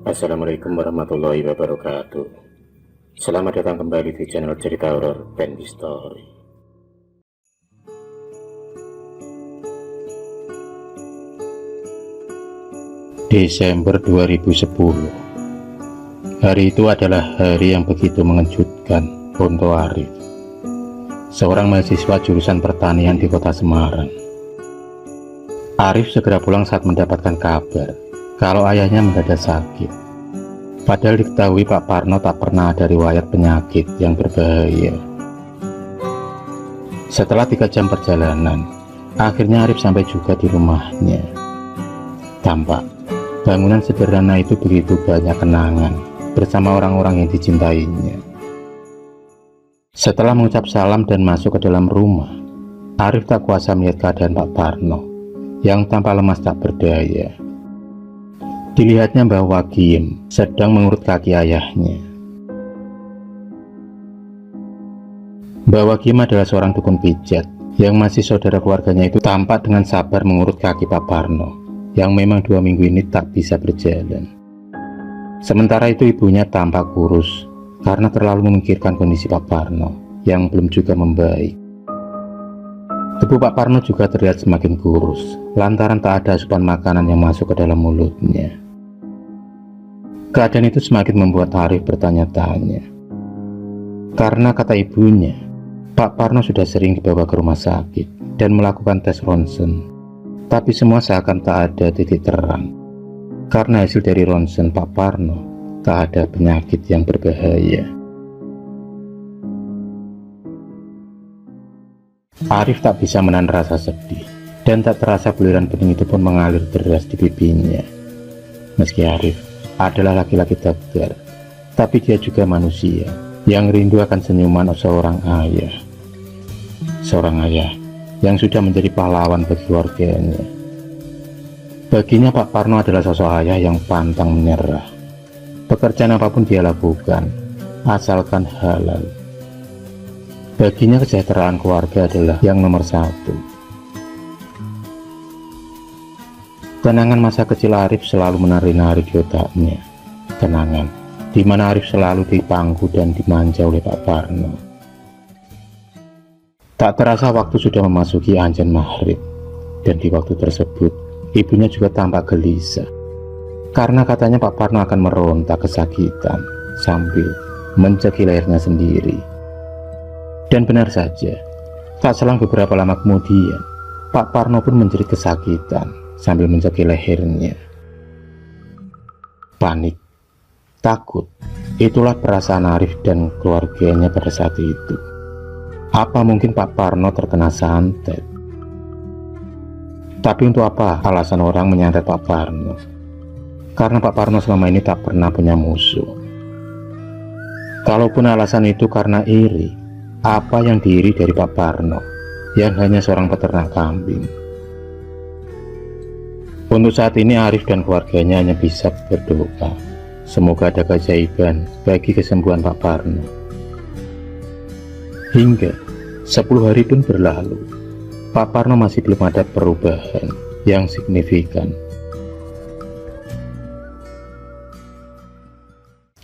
Assalamualaikum warahmatullahi wabarakatuh. Selamat datang kembali di channel cerita horor dan Story. Desember 2010. Hari itu adalah hari yang begitu mengejutkan untuk Arif, seorang mahasiswa jurusan pertanian di kota Semarang. Arif segera pulang saat mendapatkan kabar kalau ayahnya mendadak sakit. Padahal diketahui Pak Parno tak pernah ada riwayat penyakit yang berbahaya. Setelah 3 jam perjalanan, akhirnya Arif sampai juga di rumahnya. Tampak bangunan sederhana itu begitu banyak kenangan bersama orang-orang yang dicintainya. Setelah mengucap salam dan masuk ke dalam rumah, Arif tak kuasa melihat keadaan Pak Parno yang tampak lemas tak berdaya. Dilihatnya bahwa Giem sedang mengurut kaki ayahnya. Bahwa Giem adalah seorang dukun pijat yang masih saudara keluarganya itu tampak dengan sabar mengurut kaki Pak Parno yang memang 2 minggu ini tak bisa berjalan. Sementara itu ibunya tampak kurus karena terlalu memikirkan kondisi Pak Parno yang belum juga membaik. Tubuh Pak Parno juga terlihat semakin kurus lantaran tak ada asupan makanan yang masuk ke dalam mulutnya. Keadaan itu semakin membuat Arif bertanya-tanya. Karena kata ibunya, Pak Parno sudah sering dibawa ke rumah sakit dan melakukan tes ronsen, tapi semua seakan tak ada titik terang. Karena hasil dari ronsen Pak Parno tak ada penyakit yang berbahaya. Arif tak bisa menahan rasa sedih, dan tak terasa buliran bening itu pun mengalir deras di pipinya. Meski Arif adalah laki-laki tegar, tapi dia juga manusia yang rindu akan senyuman seorang ayah. Seorang ayah yang sudah menjadi pahlawan bagi keluarganya. Baginya Pak Parno adalah sosok ayah yang pantang menyerah. Pekerjaan apapun dia lakukan, asalkan halal. Baginya kesejahteraan keluarga adalah yang nomor 1. Kenangan masa kecil Arif selalu menari-nari di otaknya. Kenangan di mana Arif selalu dipangku dan dimanja oleh Pak Parno. Tak terasa waktu sudah memasuki azan maghrib, dan di waktu tersebut ibunya juga tampak gelisah. Karena katanya Pak Parno akan meronta kesakitan sambil mencekik lehernya sendiri. Dan benar saja, tak selang beberapa lama kemudian, Pak Parno pun menjerit kesakitan sambil mencekik lehernya. Panik, takut, itulah perasaan Arif dan keluarganya pada saat itu. Apa mungkin Pak Parno terkena santet? Tapi untuk apa alasan orang menyantet Pak Parno? Karena Pak Parno selama ini tak pernah punya musuh. Kalaupun alasan itu karena iri, apa yang diiri dari Pak Parno yang hanya seorang peternak kambing? Untuk saat ini Arif dan keluarganya hanya bisa berdoa semoga ada keajaiban bagi kesembuhan Pak Parno. Hingga 10 hari pun berlalu, Pak Parno masih belum ada perubahan yang signifikan.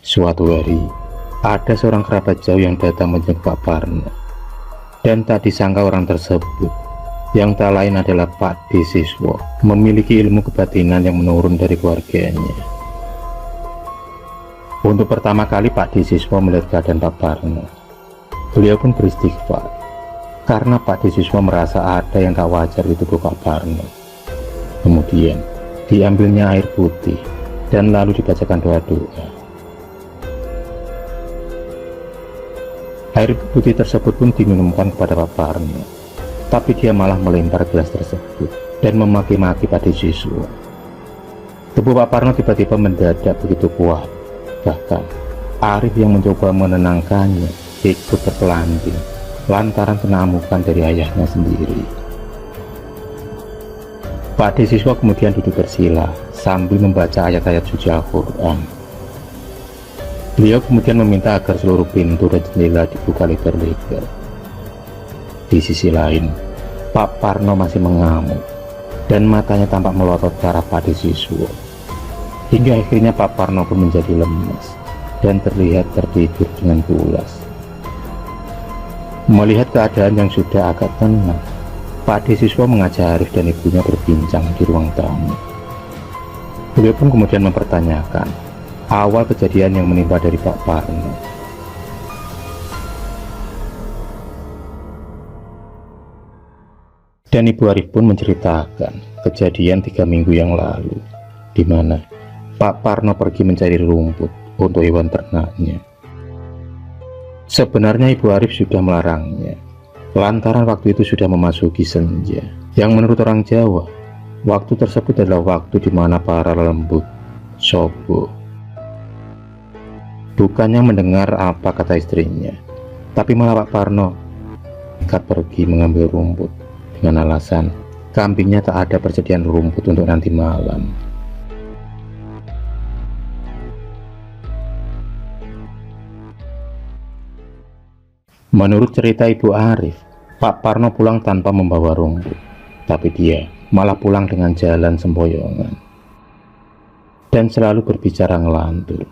Suatu hari, ada seorang kerabat jauh yang datang menjenguk Pak Parno, dan tak disangka orang tersebut yang tak lain adalah Pak D. Siswo, memiliki ilmu kebatinan yang menurun dari keluarganya. Untuk pertama kali Pak D. Siswo melihat keadaan Pak Parno, beliau pun beristighfar karena Pak D. Siswo merasa ada yang tak wajar di tubuh Pak Parno. Kemudian diambilnya air putih dan lalu dibacakan doa-doa. Air putih tersebut pun diminumkan kepada Pak Parno, tapi dia malah melempar gelas tersebut dan memaki-maki Pak D. Siswo. Tubuh Pak Parno tiba-tiba mendadak begitu kuat. Bahkan Arif yang mencoba menenangkannya ikut terpelanting lantaran kena amukan dari ayahnya sendiri. Pak D. Siswo kemudian duduk bersila sambil membaca ayat-ayat suci Al-Quran. Beliau kemudian meminta agar seluruh pintu dan jendela dibuka lebar-lebar. Di sisi lain, Pak Parno masih mengamuk dan matanya tampak melotot ke arah Pak D. Siswo. Hingga akhirnya Pak Parno pun menjadi lemas dan terlihat tertidur dengan pulas. Melihat keadaan yang sudah agak tenang, Pak D siswa mengajak Arif dan ibunya berbincang di ruang tamu. Beliau pun kemudian mempertanyakan awal kejadian yang menimpa dari Pak Parno. Dan Ibu Arif pun menceritakan kejadian 3 minggu yang lalu, di mana Pak Parno pergi mencari rumput untuk hewan ternaknya. Sebenarnya Ibu Arif sudah melarangnya, lantaran waktu itu sudah memasuki senja, yang menurut orang Jawa, waktu tersebut adalah waktu di mana para lembut, sobo. Bukannya mendengar apa kata istrinya, tapi malah Pak Parno nekat pergi mengambil rumput dengan alasan kambingnya tak ada persediaan rumput untuk nanti malam. Menurut cerita Ibu Arif, Pak Parno pulang tanpa membawa rumput, tapi dia malah pulang dengan jalan sempoyongan dan selalu berbicara ngelantur.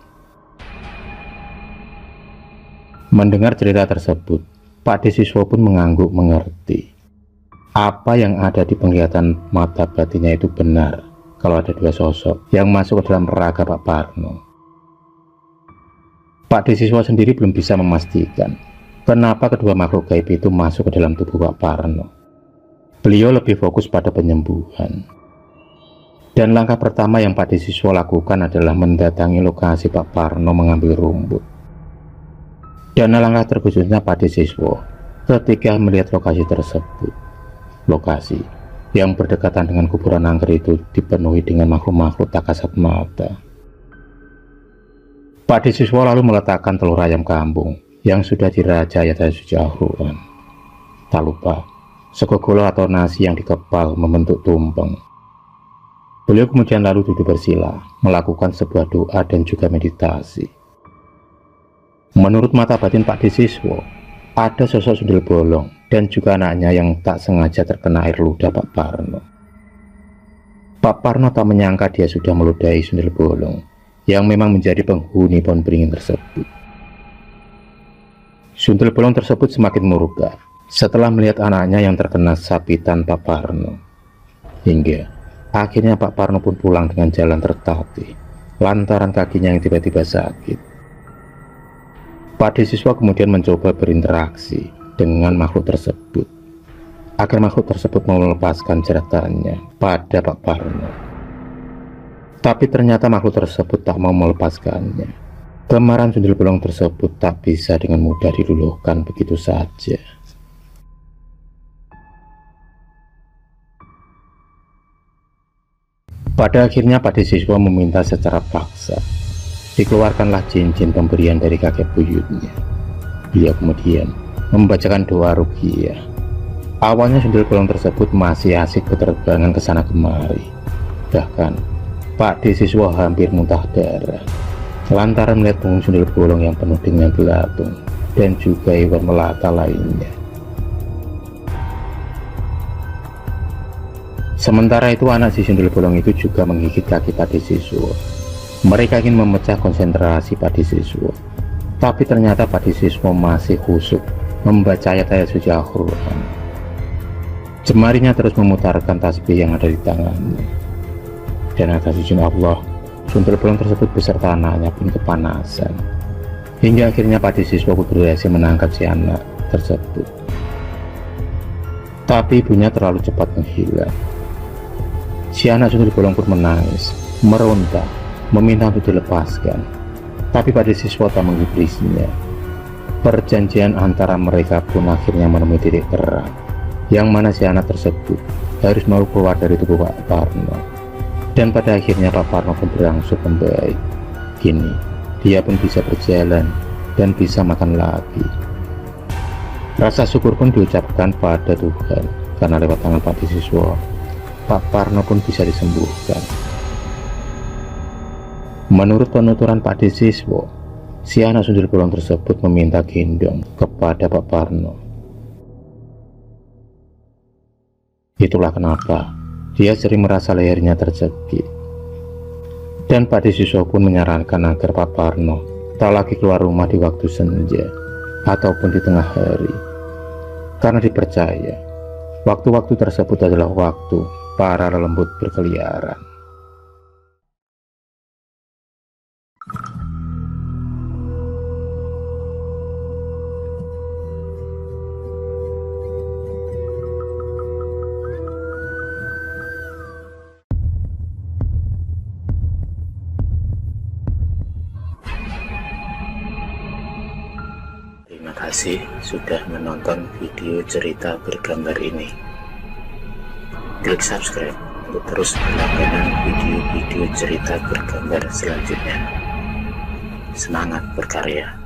Mendengar cerita tersebut, Pak D siswa pun mengangguk mengerti. Apa yang ada di penglihatan mata batinnya itu benar kalau ada 2 sosok yang masuk ke dalam raga Pak Parno. Pak D siswa sendiri belum bisa memastikan kenapa kedua makhluk gaib itu masuk ke dalam tubuh Pak Parno. Beliau lebih fokus pada penyembuhan. Dan langkah pertama yang Pak D siswa lakukan adalah mendatangi lokasi Pak Parno mengambil rumput. Dan langkah terkejutnya Pak D siswa ketika melihat lokasi tersebut. Lokasi yang berdekatan dengan kuburan angker itu dipenuhi dengan makhluk-makhluk tak kasat mata. Pak D siswa lalu meletakkan telur ayam kampung yang sudah dirajai atas suci Al-Quran. Tak lupa sego golo atau nasi yang dikepal membentuk tumpeng. Beliau kemudian lalu duduk bersila, melakukan sebuah doa dan juga meditasi. Menurut mata batin Pak D siswa, ada sosok sundel bolong dan juga anaknya yang tak sengaja terkena air ludah Pak Parno. Pak Parno tak menyangka dia sudah meludahi sundel bolong yang memang menjadi penghuni pohon beringin tersebut. Sundel bolong tersebut semakin murka setelah melihat anaknya yang terkena sapitan Pak Parno. Hingga akhirnya Pak Parno pun pulang dengan jalan tertatih lantaran kakinya yang tiba-tiba sakit. Pak D siswa kemudian mencoba berinteraksi dengan makhluk tersebut agar makhluk tersebut mau melepaskan jeratannya pada Pak Parno. Tapi ternyata makhluk tersebut tak mau melepaskannya. Kemarahan sundel bolong tersebut tak bisa dengan mudah diluluhkan begitu saja. Pada akhirnya Pak D siswa meminta secara paksa dikeluarkanlah cincin pemberian dari kakek buyutnya. Beliau kemudian membacakan doa ruqyah. Awalnya sundel bolong tersebut masih asik berterbangan ke sana kemari. Bahkan Pak D siswa hampir muntah darah lantaran melihat punggung sundel bolong yang penuh dengan belatung dan juga hewan melata lainnya. Sementara itu anak si sundel bolong itu juga menggigit kaki Pak D siswa. Mereka ingin memecah konsentrasi Pak D siswa, tapi ternyata Pak D siswa masih khusyuk membaca ayat-ayat suci Al-Quran. Jemarinya terus memutarkan tasbih yang ada di tangannya. Dan atas izin Allah, sundel bolong tersebut beserta anaknya pun kepanasan. Hingga akhirnya Pak D siswa berhasil menangkap si anak tersebut. Tapi ibunya terlalu cepat menghilang. Si anak sundel bolong pun menangis, meronta, meminta untuk dilepaskan. Tapi Pak D siswa tak menggubrisnya. Perjanjian antara mereka pun akhirnya menemui titik terang, yang mana si anak tersebut harus mau keluar dari tubuh Pak Parno. Dan pada akhirnya Pak Parno pun berangsur membaik. Kini dia pun bisa berjalan dan bisa makan lagi. Rasa syukur pun diucapkan pada Tuhan karena lewat tangan Pak D siswa, Pak Parno pun bisa disembuhkan. Menurut penuturan Pak D siswa, si anak sundel bolong tersebut meminta gendong kepada Pak Parno. Itulah kenapa dia sering merasa lehernya tercekik. Dan Pak Disuso pun menyarankan agar Pak Parno tak lagi keluar rumah di waktu senja ataupun di tengah hari, karena dipercaya waktu-waktu tersebut adalah waktu para lelembut berkeliaran. Terima kasih sudah menonton video cerita bergambar ini. Klik subscribe untuk terus berlangganan video-video cerita bergambar selanjutnya. Semangat berkarya.